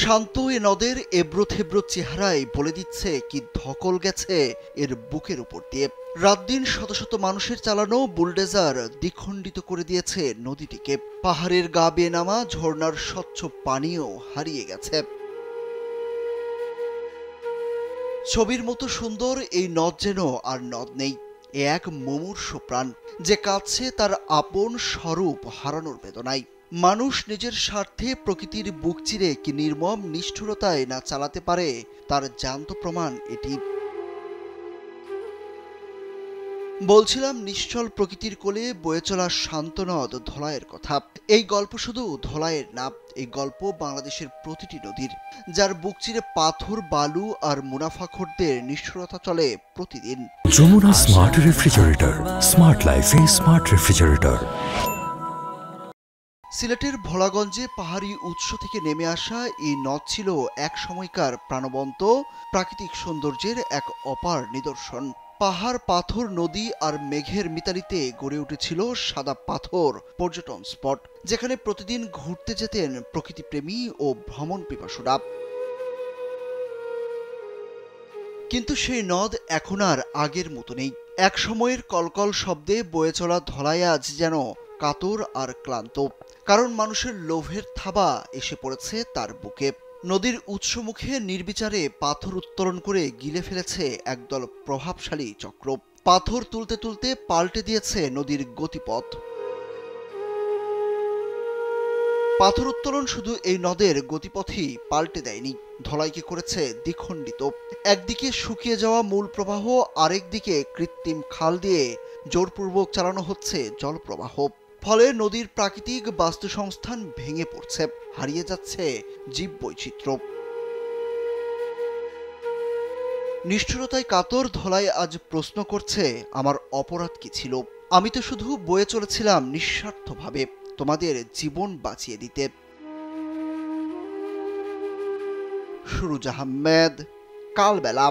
শান্ত এ নদের এবড়ো থেবড়ো চেহারায় বলে দিচ্ছে কি ধকল গেছে এর বুকের উপর দিয়ে। রাত দিন শত শত মানুষের চালানো বুলডেজার দ্বিখণ্ডিত করে দিয়েছে নদীটিকে। পাহাড়ের গা বেয়ে নামা ঝর্ণার স্বচ্ছ পানিও হারিয়ে গেছে। ছবির মতো সুন্দর এই নদ যেন আর নদ নেই। এ এক মুমূর্ষ প্রাণ যে কাঁদছে তার আপন স্বরূপ হারানোর বেদনায়। মানুষ নিজের স্বার্থে প্রকৃতির বুক চিরে কি নির্মম নিষ্ঠুরতায় না চালাতে পারে তার জ্যান্ত প্রমাণ এটি। বলছিলাম নিশ্চল প্রকৃতির কোলে বয়ে চলা শান্ত নদ ধলাইয়ের কথা। এই গল্প শুধু ধলাইয়ের না, এই গল্প বাংলাদেশের প্রতিটি নদীর, যার বুক চিরে পাথর, বালু আর মুনাফাখোরদের নিষ্ঠুরতা চলে প্রতিদিন। যমুনা স্মার্ট রেফ্রিজারেটর, স্মার্ট লাইফে স্মার্ট রেফ্রিজারেটর। সিলেটের ভোলাগঞ্জে পাহাড়ি উৎস থেকে নেমে আসা এই নদ ছিল এক সময়কার প্রাণবন্ত প্রাকৃতিক সৌন্দর্যের এক অপার নিদর্শন। পাহাড়, পাথর, নদী আর মেঘের মিতালিতে গড়ে উঠেছিল সাদা পাথর পর্যটন স্পট, যেখানে প্রতিদিন ঘুরতে যেতেন প্রকৃতিপ্রেমী ও ভ্রমণ পিপাসুরা। কিন্তু সেই নদ এখন আর আগের মতো নেই। এক সময়ের কলকল শব্দে বয়ে চলা ধলাই আজ যেন কাতর আর ক্লান্ত, কারণ মানুষের লোভের থাবা এসে পড়েছে তার বুকে। নদীর উৎসমুখে নির্বিচারে পাথর উত্তোলন করে গিলে ফেলেছে একদল প্রভাবশালী চক্র। পাথর তুলতে তুলতে পাল্টে দিয়েছে নদীর গতিপথ। পাথর উত্তোলন শুধু এই নদের গতিপথই পাল্টে দেয়নি, ধলাইকে করেছে দ্বিখণ্ডিত। একদিকে শুকিয়ে যাওয়া মূল প্রবাহ, আরেকদিকে কৃত্রিম খাল দিয়ে জোরপূর্বক চালানো হচ্ছে জলপ্রবাহ। ফলে নদীর প্রাকৃতিক বাস্তুসংস্থান ভেঙে পড়ছে, হারিয়ে যাচ্ছে জীববৈচিত্র্য। নিষ্ঠুরতায় কাতর ধলাই আজ প্রশ্ন করছে, আমার অপরাধ কি ছিল? আমি তো শুধু বয়ে চলেছিলাম নিঃস্বার্থভাবে তোমাদের জীবন বাঁচিয়ে দিতে। সুরুজ আহমেদ, কালবেলা।